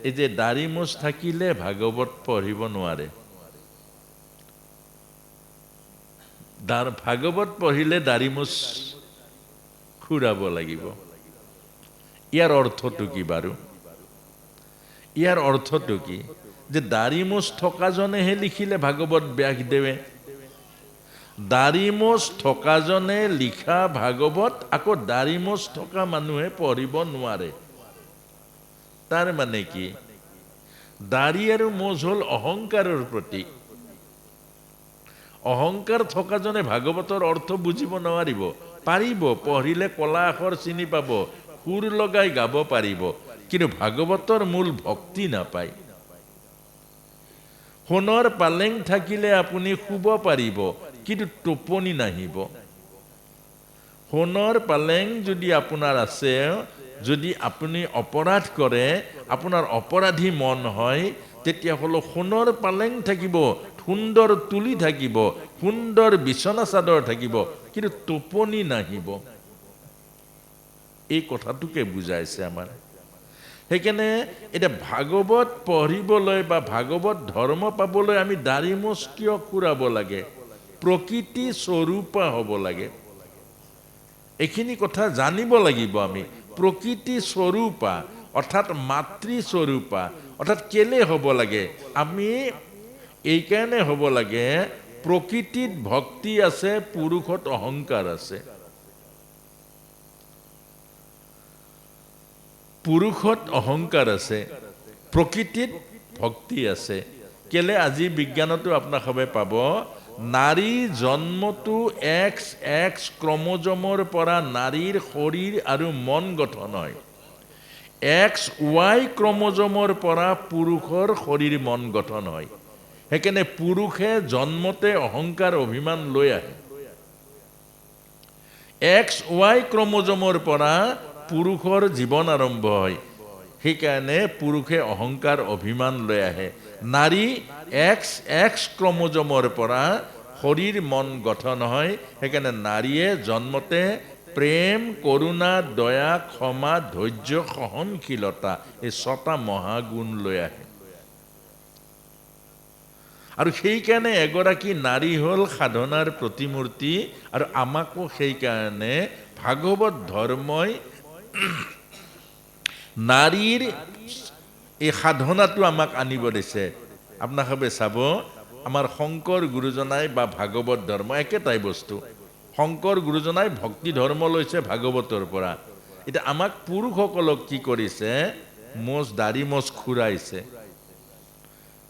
এই যে দাড়ি মোচ থাকিলে ভাগৱত পঢ়িব নোৱাৰে। ভাগৱত পঢ়িলে দাড়ি মোচ খুৰাব লাগিব। ইয়াৰ অৰ্থটো কি বাৰু? ইয়াৰ অৰ্থটো কি? যে দাড়ি মোচ থকাজনেহে লিখিলে ভাগৱত ব্যাসদেৱে। দাড়ি মোচ থকাজনে লিখা ভাগৱত আকৌ দাড়ি মোচ থকা মানুহে পঢ়িব নোৱাৰে। তাৰ মানে কি? দাড়ি আৰু মোচ হ'ল অহংকাৰৰ প্ৰতীক। অহংকাৰ থকাজনে ভাগৱতৰ অৰ্থ বুজিব নোৱাৰিব। পাৰিব, পঢ়িলে কলা আখৰ চিনি পাব, সুৰ লগাই গাব পাৰিব, কিন্তু ভাগৱতৰ মূল ভক্তি নাপায়। সোণৰ পালেং থাকিলে আপুনি শুব পাৰিব, কিন্তু টোপনি নাহিব। সোণৰ পালেং যদি আপোনাৰ আছে, যদি আপুনি অপৰাধ কৰে, আপোনাৰ অপৰাধী মন হয়, তেতিয়াহ'লে সোণৰ পালেং থাকিব, সুন্দৰ তুলি থাকিব, সুন্দৰ বিচনা চাদৰ থাকিব, কিন্তু টোপনি নাহিব। এই কথাটোকে বুজাইছে আমাৰ। সেইকাৰণে এতিয়া ভাগৱত পঢ়িবলৈ বা ভাগৱত ধৰ্ম পাবলৈ আমি দাড়ি মোচ কিয় খুৰাব লাগে? প্ৰকৃতি স্বৰূপা হ'ব লাগে। এইখিনি কথা জানিব লাগিব আমি। প্ৰকৃতি স্বৰূপা অৰ্থাৎ মাতৃ স্বৰূপা অৰ্থাৎ কেলে হ'ব লাগে? আমি এইকাৰণে হ'ব লাগে, প্ৰকৃতিত ভক্তি আছে, পুৰুষত অহংকাৰ আছে। পুৰুষত অহংকাৰ আছে, প্ৰকৃতিত ভক্তি আছে। কেলে? আজি বিজ্ঞানতো আপোনাক সবে পাব, নাৰী জন্মটো XX ক্ৰমোজমৰ পৰা নাৰীৰ শৰীৰ আৰু মন গঠন হয়। XY ক্ৰমোজমৰ পৰা পুৰুষৰ শৰীৰ মন গঠন হয়। সেইকাৰণে পুৰুষে জন্মতে অহংকাৰ অভিমান লৈ আহে। XY ক্ৰমোজমৰ পৰা পুৰুষৰ জীৱন আৰম্ভ হয়। সেইকাৰণে পুৰুষে অহংকাৰ অভিমান লৈ আহে। নাৰী XX ক্ৰমোজমৰ পৰা শৰীৰ মন গঠন হয়। সেইকাৰণে নাৰীয়ে জন্মতে প্ৰেম, কৰোণা, দয়া, ক্ষমা, ধৈৰ্য, সহনশীলতা এই 6টা মহাগুণ লৈ আহে। আৰু সেইকাৰণে এগৰাকী নাৰী হ'ল সাধনাৰ প্ৰতিমূৰ্তি। আৰু আমাকো সেইকাৰণে ভাগৱত ধৰ্মই নাৰীৰ এই সাধনাটো আমাক আনিব দিছে। আপোনালোকে চাব, আমাৰ শংকৰ গুৰুজনাই বা ভাগৱত ধৰ্ম একেটাই বস্তু। শংকৰ গুৰুজনাই ভক্তি ধৰ্ম লৈছে ভাগৱতৰ পৰা। এতিয়া আমাক পুৰুষসকলক কি কৰিছে? দাড়ি মোচ খুৰাইছে।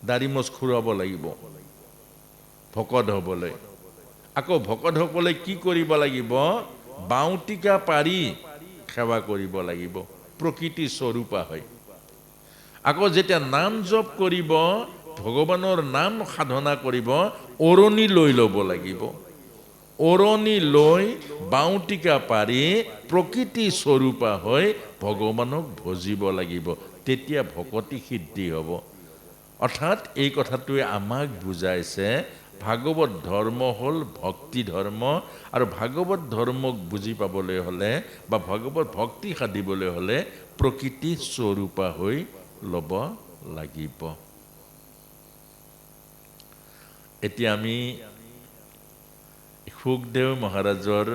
দাড়ি মোচ খুৰাব লাগিব ভকত হ'বলৈ। আকৌ ভকত হ'বলৈ কি কৰিব লাগিব? বাউটিকা পাৰি সেৱা কৰিব লাগিব। প্ৰকৃতি স্বৰূপা হয়। আকৌ যেতিয়া নাম জপ কৰিব, ভগৱানৰ নাম সাধনা কৰিব, অৰণি লৈ ল'ব লাগিব। অৰণি লৈ বাউটিকা পাৰি প্ৰকৃতি স্বৰূপা হৈ ভগৱানক ভজিব লাগিব। তেতিয়া ভকতি সিদ্ধি হ'ব। অৰ্থাৎ এই কথাটোৱে আমাক বুজাইছে, ভাগৱত ধৰ্ম হ'ল ভক্তি ধৰ্ম। আৰু ভাগৱত ধৰ্মক বুজি পাবলৈ হ'লে বা ভাগৱত ভক্তি সাধিবলৈ হ'লে প্ৰকৃতি স্বৰূপা হৈ ল'ব লাগিব। এতিয়া আমি সুখদেৱ মহাৰাজৰ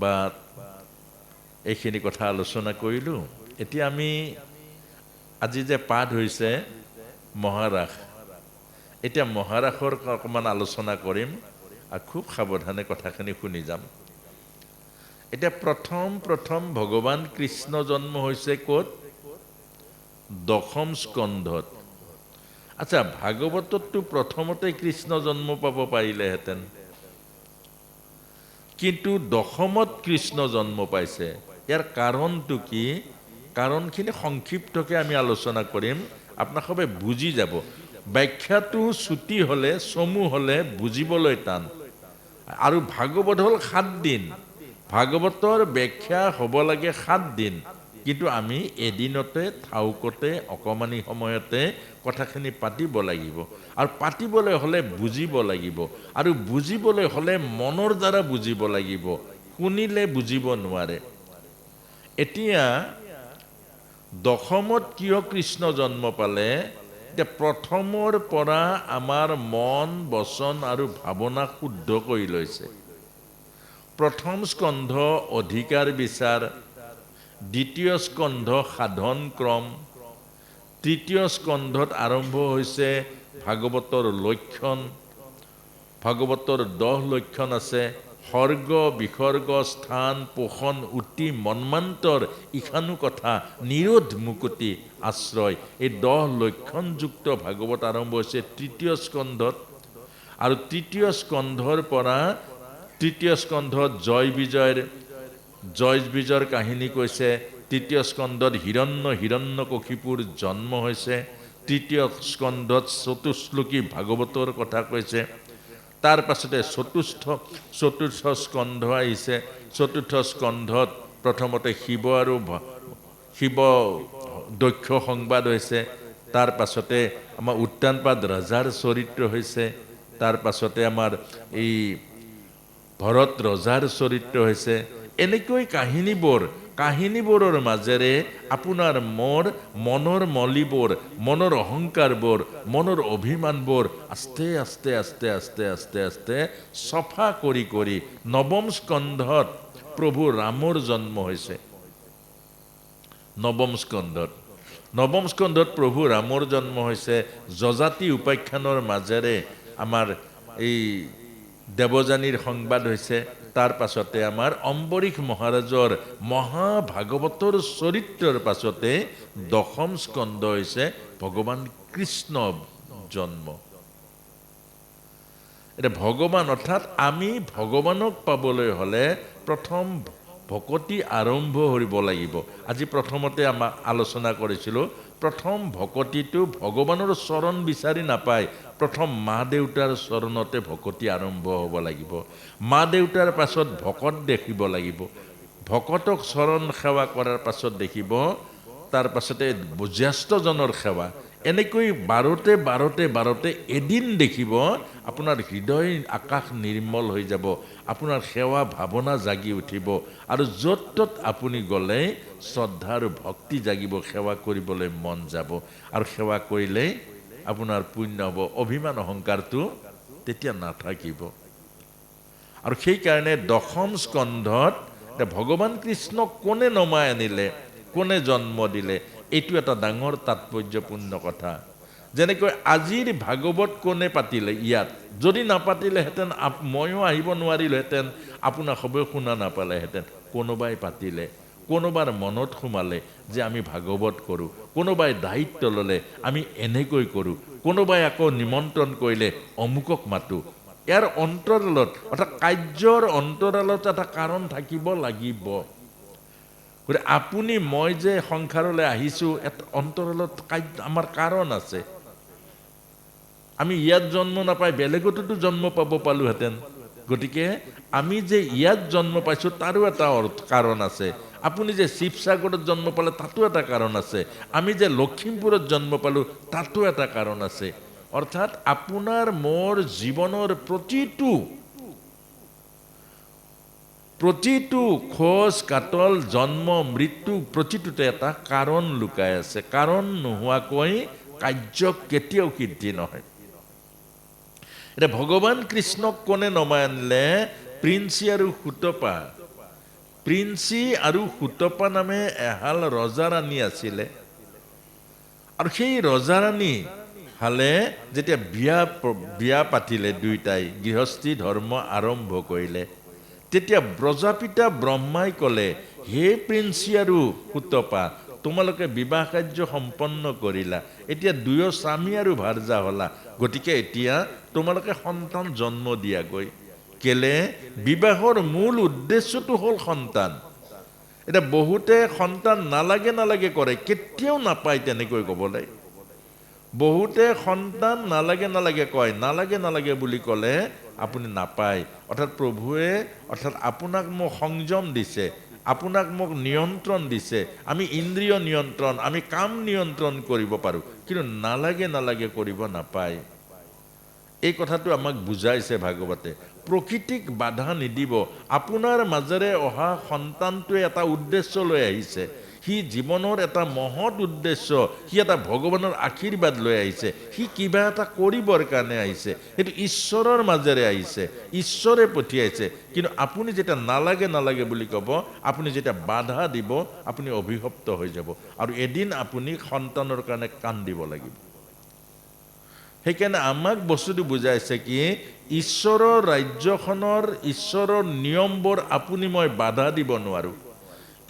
বা এইখিনি কথা আলোচনা কৰিলোঁ। এতিয়া আমি আজি যে পাঠ হৈছে মহাৰাস, এতিয়া মহাৰাসৰ অকণমান আলোচনা কৰিম আৰু খুব সাৱধানে কথাখিনি শুনি যাম। এতিয়া প্ৰথম ভগৱান কৃষ্ণ জন্ম হৈছে ক'ত? দশম স্কন্ধত। আচ্ছা, ভাগৱতততো প্ৰথমতে কৃষ্ণ জন্ম পাব পাৰিলেহেঁতেন, কিন্তু দশমত কৃষ্ণ জন্ম পাইছে। ইয়াৰ কাৰণটো কি? কাৰণখিনি সংক্ষিপ্তকৈ আমি আলোচনা কৰিম, আপোনাক সবে বুজি যাব। ব্যাখ্যাটো চুটি হ'লে, চমু হ'লে বুজিবলৈ টান। আৰু ভাগৱত হ'ল 7 দিন। ভাগৱতৰ ব্যাখ্যা হ'ব লাগে 7 দিন, কিন্তু আমি এদিনতে থাউকতে অকণমানি সময়তে কথাখিনি পাতিব লাগিব। আৰু পাতিবলৈ হ'লে বুজিব লাগিব। আৰু বুজিবলৈ হ'লে মনৰ দ্বাৰা বুজিব লাগিব, শুনিলে বুজিব নোৱাৰে। এতিয়া দশমত কিয় কৃষ্ণ জন্ম পালে? এতিয়া প্ৰথমৰ পৰা আমাৰ মন, বচন আৰু ভাৱনা শুদ্ধ কৰি লৈছে। প্ৰথম স্কন্ধ অধিকাৰ বিচাৰ, দ্বিতীয় স্কন্ধ সাধন ক্ৰম, তৃতীয় স্কন্ধত আৰম্ভ হৈছে ভাগৱতৰ লক্ষণ। ভাগৱতৰ 10 লক্ষণ আছে। সৰ্গ, বিসৰ্গ, স্থান, পোষণ, উতি, মন্মান্তৰ, ইখানু কথা, নিৰোধ, মুকুতি, আশ্ৰয়, এই 10 লক্ষণযুক্ত ভাগৱত আৰম্ভ হৈছে তৃতীয় স্কন্ধত। আৰু তৃতীয় স্কন্ধৰ পৰা তৃতীয় স্কন্ধত জয় বিজয়ৰ কাহিনী কৈছে। তৃতীয় স্কন্ধত হিৰণ্যকশিপুৰ জন্ম হৈছে। তৃতীয় স্কন্ধত চতুশ্লোকী ভাগৱতৰ কথা কৈছে। তাৰ পাছতে চতুৰ্থ স্কন্ধ আহিছে। চতুৰ্থ স্কন্ধত প্ৰথমতে শিৱ দক্ষ সংবাদ হৈছে। তাৰ পাছতে আমাৰ উত্তানপাদ ৰজাৰ চৰিত্ৰ হৈছে। তাৰ পাছতে আমাৰ এই ভৰত ৰজাৰ চৰিত্ৰ হৈছে। এনেকৈ কাহিনীবোৰৰ মাজেৰে আপোনাৰ মনৰ মলিবোৰ, মনৰ অহংকাৰবোৰ, মনৰ অভিমানবোৰ আস্তে আস্তে আস্তে আস্তে আস্তে আস্তে চফা কৰি নৱম স্কন্ধত প্ৰভু ৰামৰ জন্ম হৈছে। নৱম স্কন্ধত প্ৰভু ৰামৰ জন্ম হৈছে। যজাতি উপাখ্যানৰ মাজেৰে আমাৰ এই দেৱযানীৰ সংবাদ হৈছে। তাৰ পাছতে আমাৰ অম্বৰীশ মহাৰাজৰ মহাভাগৱতৰ চৰিত্ৰৰ পাছতে দশম স্কন্ধ হৈছে ভগৱান কৃষ্ণ জন্ম। এতিয়া ভগৱান অৰ্থাৎ আমি ভগৱানক পাবলৈ হ'লে প্ৰথম ভকতি আৰম্ভ কৰিব লাগিব। আজি প্ৰথমতে আমাক আলোচনা কৰিছিলোঁ, প্ৰথম ভকতিটো ভগৱানৰ চৰণ বিচাৰি নাপায়, প্ৰথম মা দেউতাৰ চৰণতে ভকতি আৰম্ভ হ'ব লাগিব। মা দেউতাৰ পাছত ভকত দেখিব লাগিব। ভকতক চৰণ সেৱা কৰাৰ পাছত দেখিব, তাৰ পাছতে জ্যেষ্ঠজনৰ সেৱা। এনেকৈ বাৰতে এদিন দেখিব আপোনাৰ হৃদয় আকাশ নিৰ্মল হৈ যাব, আপোনাৰ সেৱা ভাৱনা জাগি উঠিব। আৰু য'ত ত'ত আপুনি গ'লে শ্ৰদ্ধা আৰু ভক্তি জাগিব, সেৱা কৰিবলৈ মন যাব। আৰু সেৱা কৰিলে আপোনাৰ পুণ্য হ'ব, অভিমান অহংকাৰটো তেতিয়া নাথাকিব। আৰু সেইকাৰণে দশম স্কন্ধত ভগৱান কৃষ্ণক কোনে নমাই আনিলে, কোনে জন্ম দিলে, এইটো এটা ডাঙৰ তাৎপৰ্যপূৰ্ণ কথা। যেনেকৈ আজিৰ ভাগৱত কোনে পাতিলে ইয়াত, যদি নাপাতিলেহেঁতেন ময়ো আহিব নোৱাৰিলোহেঁতেন, আপোনাক সবেই শুনা নাপালেহেঁতেন। কোনোবাই পাতিলে, কোনোবাৰ মনত সোমালে যে আমি ভাগৱত কৰোঁ, কোনোবাই দায়িত্ব ল'লে আমি এনেকৈ কৰোঁ, কোনোবাই আকৌ নিমন্ত্ৰণ কৰিলে অমুকক মাতোঁ। ইয়াৰ অন্তৰালত অৰ্থাৎ কাৰ্যৰ অন্তৰালত এটা কাৰণ থাকিব লাগিব। গতিকে আপুনি মই যে সংসাৰলৈ আহিছোঁ, এটা অন্তৰালত আমাৰ কাৰণ আছে। আমি ইয়াত জন্ম নাপাই বেলেগতো জন্ম পাব পালোহেঁতেন। গতিকে আমি যে ইয়াত জন্ম পাইছোঁ তাৰো এটা কাৰণ আছে। আপুনি যে শিৱসাগৰত জন্ম পালে তাতো এটা কাৰণ আছে। আমি যে লখিমপুৰত জন্ম পালোঁ তাতো এটা কাৰণ আছে। অৰ্থাৎ আপোনাৰ মোৰ জীৱনৰ প্ৰতিটো খোজ কাটল, জন্ম মৃত্যু, প্ৰতিটোতে এটা কাৰণ লুকাই আছে। কাৰণ নোহোৱাকৈ কাৰ্য কেতিয়াও সিদ্ধি নহয়। এতিয়া ভগৱান কৃষ্ণক কোনে নমাই আনিলে? প্ৰিন্সি আৰু সুতপা নামে এহাল ৰজাৰাণী আছিলে। আৰু সেই ৰজাৰাণী হালে যেতিয়া বিয়া পাতিলে, দুইটাই গৃহস্থী ধৰ্ম আৰম্ভ কৰিলে, তেতিয়া ব্ৰজাপিতা ব্ৰহ্মাই ক'লে, হে প্ৰিন্সি আৰু সুতপা, তোমালোকে বিবাহ কাৰ্য সম্পন্ন কৰিলা, এতিয়া দুয়ো স্বামী আৰু ভাৰ্যা হ'লা, গতিকে এতিয়া তোমালোকে সন্তান জন্ম দিয়াগৈ। কেলে? বিবাহৰ মূল উদ্দেশ্যটো হ'ল সন্তান। এতিয়া বহুতে সন্তান নালাগে কৰে, কেতিয়াও নাপায় তেনেকৈ ক'বলৈ। বহুতে সন্তান নালাগে কয়, নালাগে বুলি ক'লে আপুনি নাপায়। অৰ্থাৎ প্ৰভুৱে আপোনাক মোক সংযম দিছে, আপোনাক মোক নিয়ন্ত্ৰণ দিছে। আমি ইন্দ্ৰিয় নিয়ন্ত্ৰণ, আমি কাম নিয়ন্ত্ৰণ কৰিব পাৰোঁ, কিন্তু নালাগে কৰিব নাপায়। এই কথাটো আমাক বুজাইছে ভাগৱতে। প্ৰকৃতিক বাধা নিদিব। আপোনাৰ মাজেৰে অহা সন্তানটোৱে এটা উদ্দেশ্য লৈ আহিছে, সি জীৱনৰ এটা মহৎ উদ্দেশ্য, সি এটা ভগৱানৰ আশীৰ্বাদ লৈ আহিছে, সি কিবা এটা কৰিবৰ কাৰণে আহিছে, সেইটো ঈশ্বৰৰ মাজেৰে আহিছে, ঈশ্বৰে পঠিয়াইছে। কিন্তু আপুনি যেতিয়া নালাগে নালাগে বুলি ক'ব, আপুনি যেতিয়া বাধা দিব, আপুনি অভিশপ্ত হৈ যাব, আৰু এদিন আপুনি সন্তানৰ কাৰণে কান্দিব লাগিব। সেইকাৰণে আমাক বস্তুটো বুজাইছে কি, ঈশ্বৰৰ ৰাজ্যখনৰ ঈশ্বৰৰ নিয়মবোৰ আপুনি মই বাধা দিব নোৱাৰোঁ,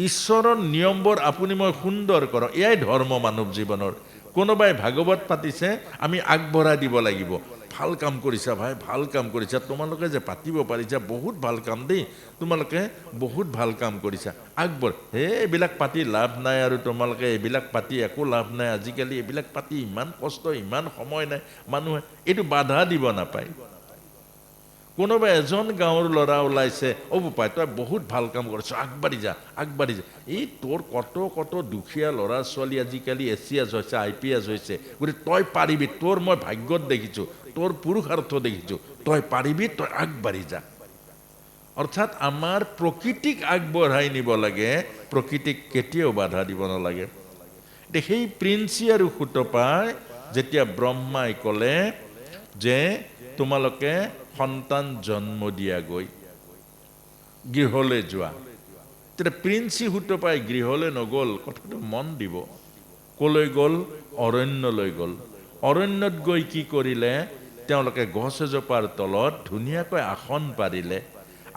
ঈশ্বৰৰ নিয়মবোৰ আপুনি মই সুন্দৰ কৰক, এয়াই ধৰ্ম মানৱ জীৱনৰ। কোনোবাই ভাগৱত পাতিছে, আমি আগবঢ়াই দিব লাগিব, ভাল কাম কৰিছা ভাই, ভাল কাম কৰিছা, তোমালোকে যে পাতিব পাৰিছা বহুত ভাল কাম দেই, তোমালোকে বহুত ভাল কাম কৰিছা, এইবিলাক পাতি লাভ নাই, আৰু তোমালোকে এইবিলাক পাতি একো লাভ নাই, আজিকালি এইবিলাক পাতি ইমান কষ্ট, ইমান সময় নাই, মানুহে এইটো বাধা দিব নাপায়। কোনোবা এজন গাঁৱৰ ল'ৰা ওলাইছে, বোপাই তই বহুত ভাল কাম কৰিছ, আগবাঢ়ি যা, আগবাঢ়ি যা, এই তোৰ কত কত দুখীয়া ল'ৰা ছোৱালী আজিকালি ACS হৈছে, IPS হৈছে, গতিকে তই পাৰিবি, তোৰ মই ভাগ্যত দেখিছোঁ, তোৰ পুৰুষাৰ্থ দেখিছোঁ, তই পাৰিবি, তই আগবাঢ়ি যা। অৰ্থাৎ আমাৰ প্ৰকৃতিক আগবঢ়াই নিব লাগে, প্ৰকৃতিক কেতিয়াও বাধা দিব নালাগে। এতিয়া সেই প্ৰিন্সি আৰু সুতপাই যেতিয়া ব্ৰহ্মাই ক'লে যে তোমালোকে সন্তান জন্ম দিয়াগৈ, গৃহলৈ যোৱা, তেতিয়া প্ৰিন্সি সুতপাই গৃহলৈ নগ'ল, কথাটো মন দিব। ক'লৈ গ'ল? অৰণ্যলৈ গ'ল। অৰণ্যত গৈ কি কৰিলে? তেওঁলোকে গছ এজোপাৰ তলত ধুনীয়াকৈ আসন পাৰিলে,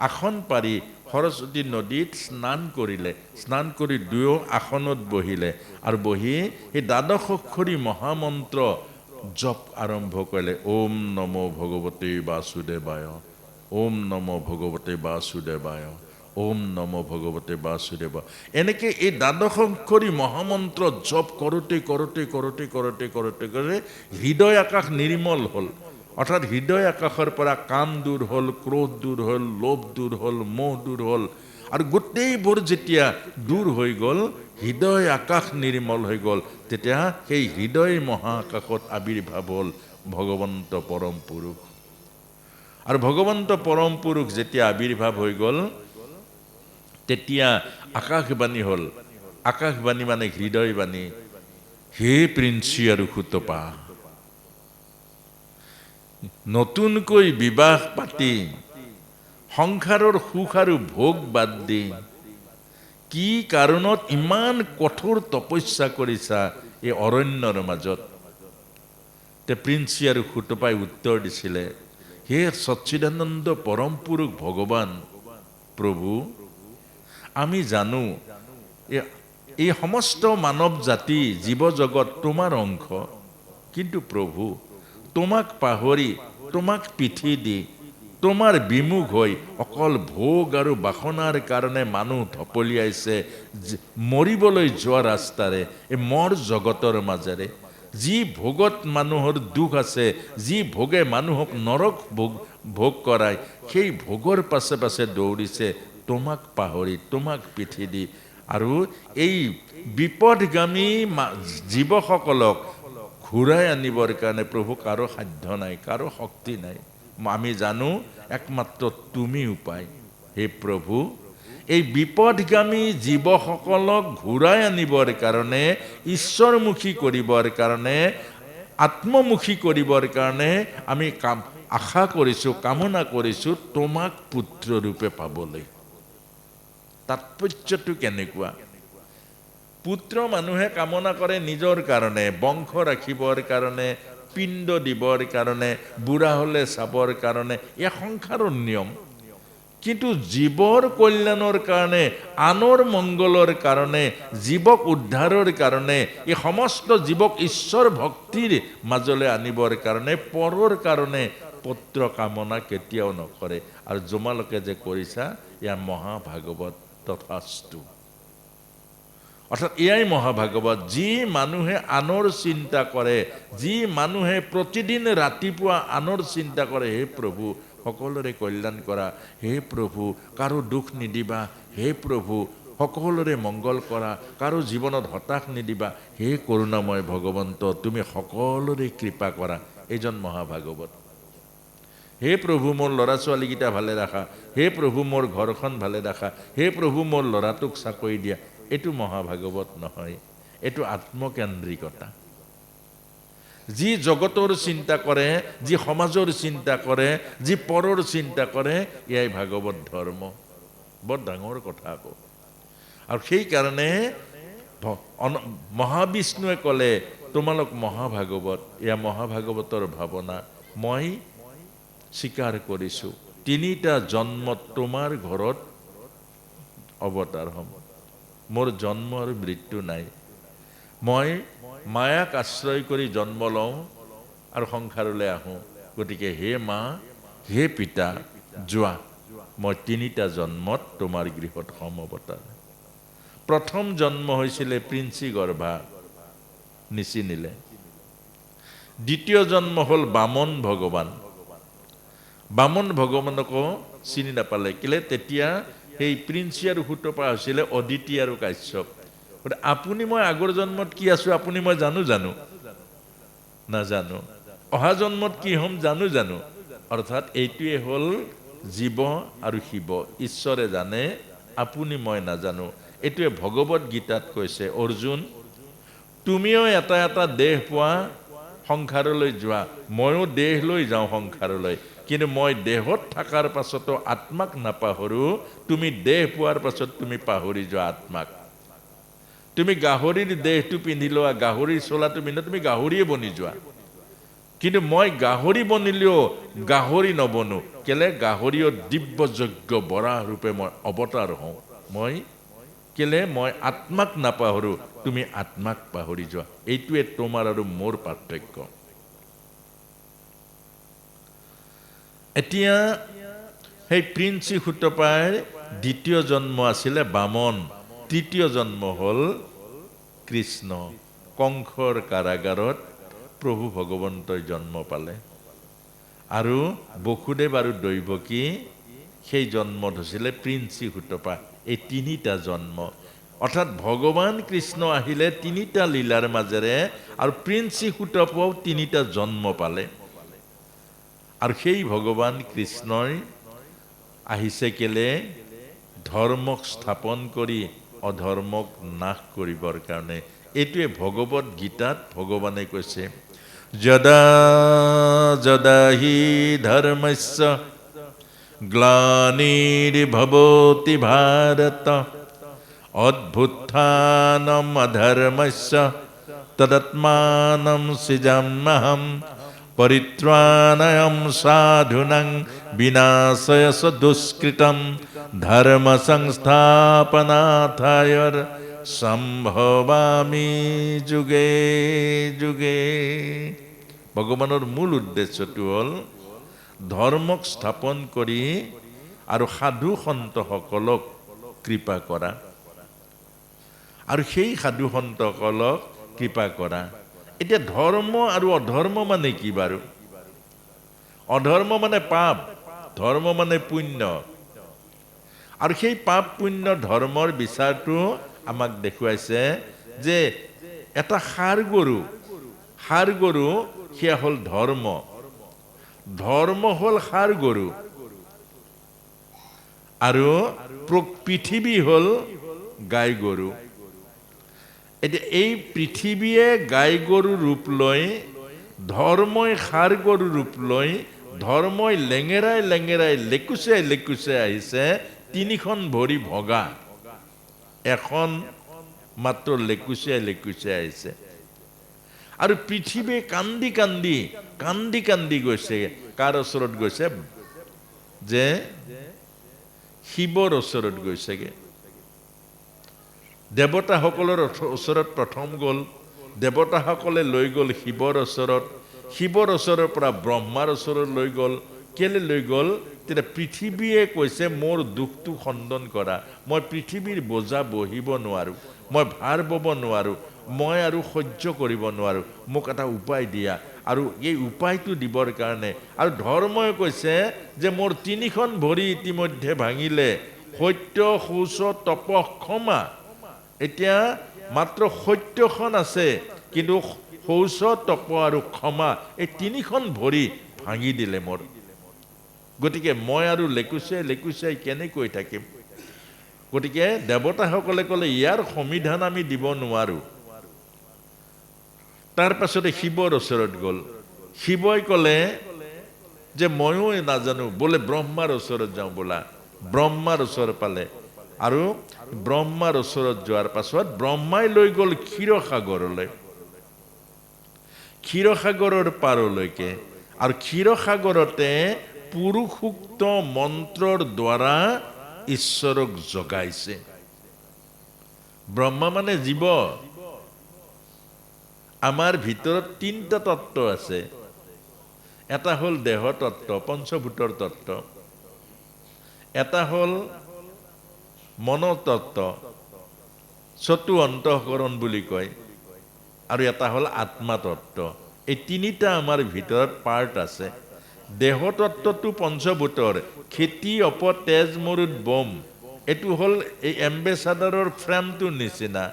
আসন পাৰি সৰস্বতী নদীত স্নান কৰিলে, স্নান কৰি দুয়ো আসনত বহিলে, আৰু বহি সেই দ্বাদশ অক্ষৰী মহামন্ত্ৰ জপ আৰম্ভ কৰিলে। ওম নমো ভগৱতে বাসুদেৱায়, ওম নমো ভগৱতে বাসুদেৱায়, ওম নমো ভগৱতে বাসুদেৱায়। এনেকৈ এই দ্বাদশ অক্ষৰী মহামন্ত্ৰ জপ কৰোঁতে কৰোঁতে কৰোঁতে কৰোঁতে কৰোঁতে কৰোঁতে হৃদয় আকাশ নিৰ্মল হ'ল। অৰ্থাৎ হৃদয় আকাশৰ পৰা কাম দূৰ হ'ল, ক্ৰোধ দূৰ হ'ল, লোভ দূৰ হ'ল, মোহ দূৰ হ'ল, আৰু গোটেইবোৰ যেতিয়া দূৰ হৈ গ'ল, হৃদয় আকাশ নিৰ্মল হৈ গ'ল, তেতিয়া সেই হৃদয় মহাকাশত আৱিৰ্ভাৱ হ'ল ভগৱন্ত পৰম পুৰুষ। আৰু ভগৱন্ত পৰম পুৰুষ যেতিয়া আৱিৰ্ভাৱ হৈ গ'ল, তেতিয়া আকাশবাণী হ'ল। আকাশবাণী মানে হৃদয়বাণী। হে প্ৰিন্সি আৰু সুতপা, নতুনকৈ বিবাহ পাতি সংসাৰৰ সুখ আৰু ভোগ বাদ দি কি কাৰণত ইমান কঠোৰ তপস্যা কৰিছা এই অৰণ্যৰ মাজত? তে প্ৰিন্সি আৰু সুতপাই উত্তৰ দিছিলে, হে সচ্চিদানন্দ পৰম পুৰুষ ভগৱান প্ৰভু, আমি জানো এই সমস্ত মানৱ জাতি জীৱ জগত তোমাৰ অংশ, কিন্তু প্ৰভু তোমাক পাহৰি, তোমাক পিঠি দি, তোমাৰ বিমুখ হৈ অকল ভোগ আৰু বাসনাৰ কাৰণে মানুহ ঢপলিয়াইছে মৰিবলৈ যোৱা ৰাস্তাৰে, এই মৰ জগতৰ মাজেৰে। যি ভোগত মানুহৰ দুখ আছে, যি ভোগে মানুহক নৰক ভোগ কৰায়, সেই ভোগৰ পাছে পাছে দৌৰিছে তোমাক পাহৰি, তোমাক পিঠি দি। আৰু এই বিপদগামী জীৱসকলক ঘূৰাই আনিবৰ কাৰণে প্ৰভু কাৰো সাধ্য নাই, কাৰো শক্তি নাই। আমি জানো একমাত্ৰ তুমি উপায়। হে প্ৰভু, এই বিপদগামী জীৱসকলক ঘূৰাই আনিবৰ কাৰণে, ঈশ্বৰমুখী কৰিবৰ কাৰণে, আত্মমুখী কৰিবৰ কাৰণে আমি আশা কৰিছোঁ, কামনা কৰিছোঁ তোমাক পুত্ৰ ৰূপে পাবলৈ। তাৎপৰ্যটো কেনেকুৱা? পুত্ৰ মানুহে কামনা কৰে নিজৰ কাৰণে, বংশ ৰাখিবৰ কাৰণে, পিণ্ড দিবৰ কাৰণে, বুঢ়া হ'লে চাবৰ কাৰণে, এয়া সংসাৰৰ নিয়ম। কিন্তু জীৱৰ কল্যাণৰ কাৰণে, আনৰ মংগলৰ কাৰণে, জীৱক উদ্ধাৰৰ কাৰণে, এই সমস্ত জীৱক ঈশ্বৰ ভক্তিৰ মাজলৈ আনিবৰ কাৰণে, পৰৰ কাৰণে পুত্ৰ কামনা কেতিয়াও নকৰে। আৰু তোমালোকে যে কৰিছা, এয়া মহাভাগৱত তথাস্তু। অৰ্থাৎ এয়াই মহাভাগৱত। যি মানুহে আনৰ চিন্তা কৰে, যি মানুহে প্ৰতিদিন ৰাতিপুৱা আনৰ চিন্তা কৰে, হে প্ৰভু সকলোৰে কল্যাণ কৰা, হে প্ৰভু কাৰো দুখ নিদিবা, হে প্ৰভু সকলোৰে মংগল কৰা, কাৰো জীৱনত হতাশ নিদিবা, হে কৰুণাময় ভগৱন্ত তুমি সকলোৰে কৃপা কৰা, এইজন মহাভাগৱত। হে প্ৰভু মোৰ ল'ৰা ছোৱালীকেইটা ভালে ৰাখা, হে প্ৰভু মোৰ ঘৰখন ভালে ৰাখা, হে প্ৰভু মোৰ ল'ৰাটোক চাকৰি দিয়া, এইটো মহাভাগৱত নহয়, এইটো আত্মকেন্দ্ৰিকতা। যি জগতৰ চিন্তা কৰে, যি সমাজৰ চিন্তা কৰে, যি পৰৰ চিন্তা কৰে, এয়াই ভাগৱত ধৰ্ম। বৰ ডাঙৰ কথা আকৌ। আৰু সেইকাৰণে মহাবিষ্ণুৱে ক'লে তোমালোক মহাভাগৱত, এয়া মহাভাগৱতৰ ভাৱনা। মই স্বীকাৰ কৰিছোঁ, 3টা জন্মত তোমাৰ ঘৰত অৱতাৰ হ'ম। মোৰ জন্ম আৰু মৃত্যু নাই। মই মায়াক আশ্ৰয় কৰি জন্ম লওঁ আৰু সংসাৰলৈ আহোঁ। গতিকে হে মা, হে পিতা, যোৱা, মই 3টা জন্মত তোমাৰ গৃহত হ'ম অৱতাৰ। প্ৰথম জন্ম হৈছিলে প্ৰিন্সি গৰ্ভা, নিচিনিলে। দ্বিতীয় জন্ম হ'ল বামন ভগৱান। বামন ভগৱানকো চিনি নাপালে, কেলে তেতিয়া সেই প্ৰিন্সি আৰু সুতপা হৈছিলে অদিতি আৰু কাশ্যপ। আপুনি মই আগৰ জন্মত কি আছো আপুনি মই জানো নাজানো, অহা জন্মত কি হ'ম জানো। অৰ্থাৎ এইটোৱে হ'ল জীৱ আৰু শিৱ, ঈশ্বৰে জানে, আপুনি মই নাজানো। এইটোৱে ভগৱত গীতাত কৈছে, অৰ্জুন তুমিও এটা এটা দেহ পোৱা, সংসাৰলৈ যোৱা, ময়ো দেহ লৈ যাওঁ সংসাৰলৈ, কিন্তু মই দেহত থকাৰ পাছতো আত্মাক নাপাহৰো। তুমি দেহ পোৱাৰ পাছত তুমি পাহৰি যোৱা আত্মাক। তুমি গাহৰিৰ দেহটো পিন্ধি লোৱা, গাহৰিৰ চোলাটো পিন্ধা, তুমি গাহৰিয়ে বনি যোৱা। কিন্তু মই গাহৰি বনিলেও গাহৰি নবনো, কেলে গাহৰিও দিব্য যজ্ঞ বৰাহ ৰূপে মই অৱতাৰ হওঁ। মই আত্মাক নাপাহৰো, তুমি আত্মাক পাহৰি যোৱা। এইটোৱে তোমাৰ আৰু মোৰ পাৰ্থক্য। এতিয়া সেই প্ৰিন্সি সুতপাৰ দ্বিতীয় জন্ম আছিলে বামন, তৃতীয় জন্ম হ'ল কৃষ্ণ। কংসৰ কাৰাগাৰত প্ৰভু ভগৱন্তই জন্ম পালে। আৰু বসুদেৱ আৰু দৈৱকী সেই জন্মত হৈছিলে প্ৰিন্সি সুতপা। এই 3টা জন্ম, অৰ্থাৎ ভগৱান কৃষ্ণ আহিলে 3টা লীলাৰ মাজেৰে, আৰু প্ৰিন্সি সুতপাও 3টা জন্ম পালে। আৰু সেই ভগৱান কৃষ্ণই আহিছে কেলে? ধৰ্মক স্থাপন কৰি অধৰ্মক নাশ কৰিবৰ কাৰণে। এইটোৱে ভগৱত গীতাত ভগৱানে কৈছে, যদা যদা হি ধৰ্মস্য গ্লানিৰ্ভৱতি ভাৰত অভ্যুত্থানম অধৰ্মস্য তদাত্মানম সৃজাম্যহম পৰিত্ৰাণায় সাধুনাং বিনাশায় দুষ্কৃতম ধৰ্ম সংস্থাপনাৰ্থায় সম্ভবামি যুগে যুগে। ভগৱানৰ মূল উদ্দেশ্যটো হ'ল ধৰ্মক স্থাপন কৰি আৰু সাধু সন্তসকলক কৃপা কৰা, আৰু সেই সাধু সন্তসকলক কৃপা কৰা। এতিয়া ধৰ্ম আৰু অধৰ্ম মানে কি বাৰু? অধৰ্ম মানে পাপ, ধৰ্ম মানে পুণ্য। আৰু সেই পাপ পুণ্য ধৰ্মৰ বিচাৰটো আমাক দেখুৱাইছে যে এটা ষাঁড় গৰু সেয়া হ'ল ধৰ্ম, ধৰ্ম হ'ল ষাঁড় গৰু, আৰু পৃথিৱী হ'ল গাই গৰু। এতিয়া এই পৃথিৱীয়ে গাই গৰু ৰূপ লৈ, ধৰ্মই ষাঁড় গৰু ৰূপ লৈ, ধৰ্মই লেঙেৰাই লেঙেৰাই লেকুচাই আহিছে। 3খন ভৰি ভগা, এখন মাত্ৰ লেকুচাই আহিছে। আৰু পৃথিৱীয়ে কান্দি কান্দি গৈছে। কাৰ ওচৰত গৈছে? যে শিৱৰ ওচৰত গৈছেগে। দেৱতাসকলৰ ওচৰত প্ৰথম গ'ল, দেৱতাসকলে লৈ গ'ল শিৱৰ ওচৰত, শিৱৰ ওচৰৰ পৰা ব্ৰহ্মাৰ ওচৰত লৈ গ'ল। কেলে লৈ গ'ল? তেতিয়া পৃথিৱীয়ে কৈছে মোৰ দুখটো খণ্ডন কৰা, মই পৃথিৱীৰ বোজা বহিব নোৱাৰো, মই ভাৰ বব নোৱাৰো, মই আৰু সহ্য কৰিব নোৱাৰো, মোক এটা উপায় দিয়া। আৰু এই উপায়টো দিবৰ কাৰণে, আৰু ধৰ্মই কৈছে যে মোৰ 3খন ভৰি ইতিমধ্যে ভাঙিলে, সত্য শৌচ তপ ক্ষমা। এতিয়া মাত্ৰ সত্যখন আছে, কিন্তু শৌচ তপ আৰু ক্ষমা এই 3খন ভৰি ভাঙি দিলে মোৰ। গতিকে মই আৰু লেকুচাই কেনেকৈ থাকিম? গতিকে দেৱতাসকলে ক'লে ইয়াৰ সমিধান আমি দিব নোৱাৰোঁ। তাৰ পাছতে শিৱৰ ওচৰত গ'ল। শিৱই ক'লে যে ময়ো নাজানো, বোলে ব্ৰহ্মাৰ ওচৰত যাওঁ ব'লা। ব্ৰহ্মাৰ ওচৰ পালে আৰু ব্ৰহ্মাৰ ওচৰত যোৱাৰ পাছত ব্ৰহ্মাই লৈ গ'ল ক্ষীৰসাগৰলৈ, ক্ষীৰসাগৰৰ পাৰলৈকে। আৰু ক্ষীৰসাগৰতে পুৰুষোক্ত মন্ত্ৰৰ দ্বাৰা ঈশ্বৰক জগাইছে। ব্ৰহ্মা মানে জীৱ। আমাৰ ভিতৰত 3টা তত্ত্ব আছে। এটা হ'ল দেহ তত্ত্ব, পঞ্চভূতৰ তত্ত্ব। এটা হ'ল মনতত্ত্ব, চতু অন্তঃকৰণ বুলি কয়। আৰু এটা হ'ল আত্মাতত্ত্ব। এই 3টা আমাৰ ভিতৰত পাৰ্ট আছে। দেহতত্ত্বটো পঞ্চভূতৰ, খেতি অপ তেজ মৰুত বম। এইটো হ'ল এই এম্বেচাডাৰৰ ফ্ৰেমটোৰ নিচিনা,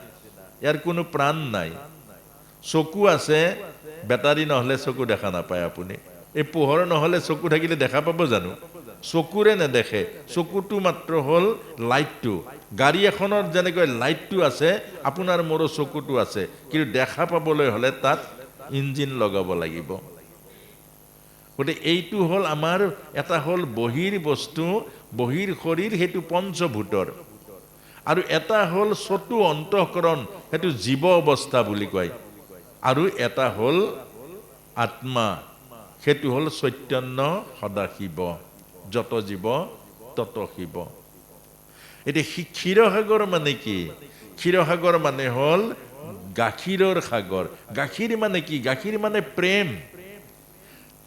ইয়াৰ কোনো প্ৰাণ নাই। চকু আছে, বেটাৰী নহ'লে চকু দেখা নাপায় আপুনি। এই পোহৰ নহ'লে চকু থাকিলে দেখা পাব জানো? চকুৰে নেদেখে। চকুটো মাত্ৰ হ'ল লাইটটো। গাড়ী এখনত যেনেকৈ লাইটটো আছে, আপোনাৰ মোৰো চকুটো আছে, কিন্তু দেখা পাবলৈ হ'লে তাত ইঞ্জিন লগাব লাগিব। গতিকে এইটো হ'ল আমাৰ, এটা হ'ল বহিৰ বস্তু, বহিৰ শৰীৰ, সেইটো পঞ্চভূতৰ। আৰু এটা হ'ল চতু অন্তঃকৰণ, সেইটো জীৱ অৱস্থা বুলি কয়। আৰু এটা হ'ল আত্মা, সেইটো হ'ল চৈতন্য সদাশিৱ। যত জীৱ তত শিৱ। এতিয়া ক্ষীৰসাগৰ মানে কি? ক্ষীৰসাগৰ মানে হ'ল গাখীৰৰ সাগৰ। গাখীৰ মানে কি? গাখীৰ মানে প্ৰেম।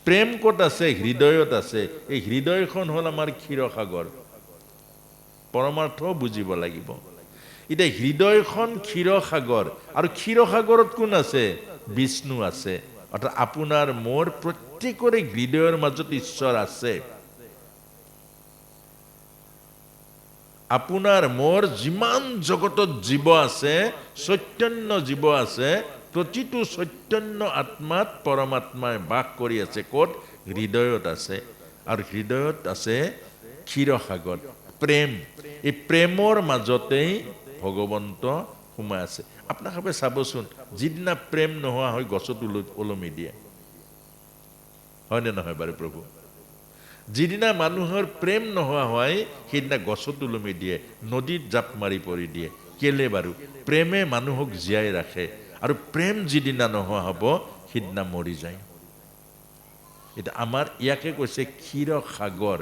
প্ৰেম ক'ত আছে? হৃদয়ত আছে। এই হৃদয়খন হ'ল আমাৰ ক্ষীৰসাগৰ। পৰমাৰ্থ বুজিব লাগিব। এতিয়া হৃদয়খন ক্ষীৰসাগৰ, আৰু ক্ষীৰসাগৰত কোন আছে? বিষ্ণু আছে। অৰ্থাৎ আপোনাৰ মোৰ প্ৰত্যেকৰে হৃদয়ৰ মাজত ঈশ্বৰ আছে। আপোনাৰ মোৰ যিমান জগতত জীৱ আছে, চৈতন্য জীৱ আছে, প্ৰতিটো চৈতন্য আত্মাত পৰমাত্মাই বাস কৰি আছে। ক'ত? হৃদয়ত আছে। আৰু হৃদয়ত আছে ক্ষীৰসাগৰ, প্ৰেম। এই প্ৰেমৰ মাজতেই ভগৱন্ত সোমাই আছে। আপোনালোকে চাবচোন, যিদিনা প্ৰেম নোহোৱা হয় গছত ওলমি দিয়ে, হয়নে নহয় বাৰু প্ৰভু? যিদিনা মানুহৰ প্ৰেম নোহোৱা হয় সেইদিনা গছত ওলমি দিয়ে, নদীত জাপ মাৰি পৰি দিয়ে। কেলে বাৰু? প্ৰেমে মানুহক জীয়াই ৰাখে। আৰু প্ৰেম যিদিনা নোহোৱা হ'ব সিদিনা মৰি যায়। এতিয়া আমাৰ ইয়াকে কৈছে ক্ষীৰসাগৰ।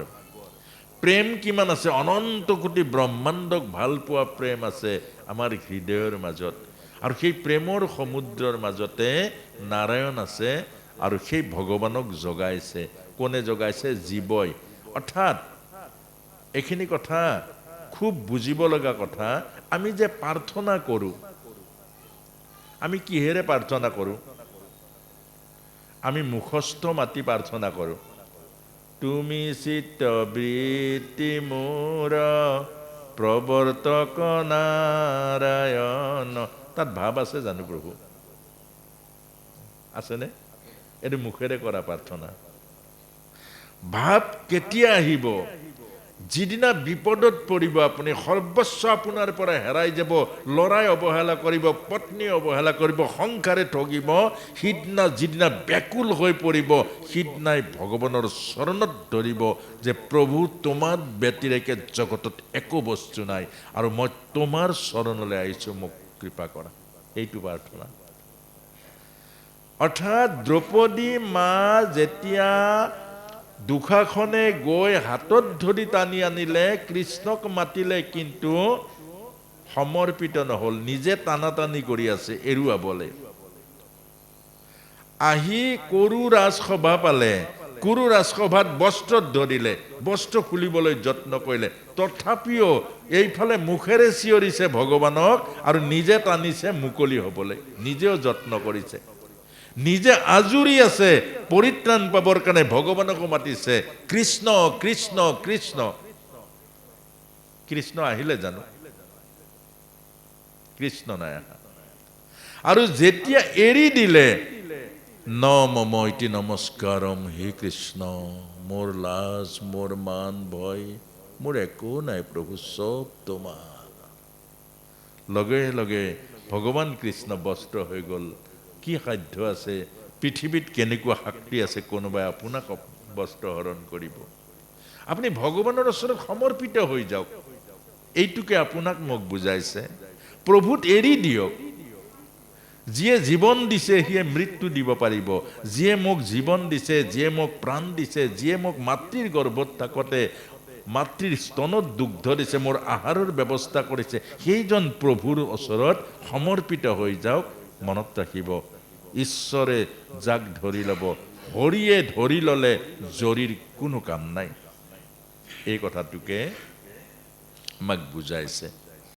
প্ৰেম কিমান আছে? অনন্ত কোটি ব্ৰহ্মাণ্ডক ভাল পোৱা প্ৰেম আছে আমাৰ হৃদয়ৰ মাজত। আৰু সেই প্ৰেমৰ সমুদ্ৰৰ মাজতে নাৰায়ণ আছে, আৰু সেই ভগৱানক জগাইছে। কোনে জগাইছে? জীৱই। অৰ্থাৎ এইখিনি কথা খুব বুজিব লগা কথা। আমি যে প্ৰাৰ্থনা কৰোঁ, আমি কিহেৰে প্ৰাৰ্থনা কৰোঁ? আমি মুখস্থ মাতি প্ৰাৰ্থনা কৰোঁ। তুমি চিত্ত বৃত্তি মোৰ প্ৰৱৰ্তক নাৰায়ণ। তাত ভাৱ আছে জানো প্ৰভু? আছেনে? এইটো মুখেৰে কৰা প্ৰাৰ্থনা। ভাৱ কেতিয়া আহিব? যিদিনা বিপদত পৰিব, আপুনি সৰ্বস্ব আপোনাৰ পৰা হেৰাই যাব, ল'ৰাই অৱহেলা কৰিব, পত্নী অৱহেলা কৰিব, সংসাৰে ঠগিব, সিদিনা যিদিনা ব্যাকুল হৈ পৰিব, সিদিনাই ভগৱানৰ চৰণত ধৰিব যে প্ৰভু তোমাৰ ব্যতিৰেকে জগতত একো বস্তু নাই, আৰু মই তোমাৰ চৰণলৈ আহিছোঁ, মোক কৃপা কৰা। এইটো প্ৰাৰ্থনা। অৰ্থাৎ দ্ৰৌপদী মা যেতিয়া দুষাখনে গৈ হাতত ধৰি টানি আনিলে, কৃষ্ণক মাতিলে, কিন্তু সমৰ্পিত নহ'ল, নিজে টানাটানি কৰি আছে এৰুৱাবলৈ। আহি কুৰু ৰাজসভা পালে, কুৰু ৰাজসভাত বস্ত্ৰত ধৰিলে, বস্ত্ৰ খুলিবলৈ যত্ন কৰিলে, তথাপিও এইফালে মুখেৰে চিঞৰিছে ভগৱানক আৰু নিজে টানিছে মুকলি হ'বলৈ, নিজেও যত্ন কৰিছে, নিজে আজুৰি আছে পৰিত্ৰাণ পাবৰ কাৰণে, ভগৱানকো মাতিছে কৃষ্ণ কৃষ্ণ কৃষ্ণ। কৃষ্ণ আহিলে জানো? কৃষ্ণ নাই আহা। আৰু যেতিয়া এৰি দিলে, ন মম ইতি নমস্কাৰম, হে কৃষ্ণ, মোৰ লাজ, মোৰ মান ভয়, মোৰ একো নাই প্ৰভু, চব তোমাৰ। লগে লগে ভগৱান কৃষ্ণ বস্ত্ৰ হৈ গ'ল। কি সাধ্য আছে পৃথিৱীত, কেনেকুৱা শক্তি আছে কোনোবাই আপোনাক বস্ত্ৰ হৰণ কৰিব? আপুনি ভগৱানৰ ওচৰত সমৰ্পিত হৈ যাওক, এইটোকে আপোনাক মোক বুজাইছে। প্ৰভুত এৰি দিয়ক। যিয়ে জীৱন দিছে সিয়ে মৃত্যু দিব পাৰিব। যিয়ে মোক জীৱন দিছে, যিয়ে মোক প্ৰাণ দিছে, যিয়ে মোক মাতৃৰ গৰ্ভত থাকোঁতে মাতৃৰ স্তনত দুগ্ধ দিছে, মোৰ আহাৰৰ ব্যৱস্থা কৰিছে, সেইজন প্ৰভুৰ ওচৰত সমৰ্পিত হৈ যাওক। মনত ৰাখিব, ঈশ্বৰে যাক ধৰি ল'ব, হৰিয়ে ধৰি ল'লে জৰীৰ কোনো কাম নাই। এই কথাটোকে আমাক বুজাইছে।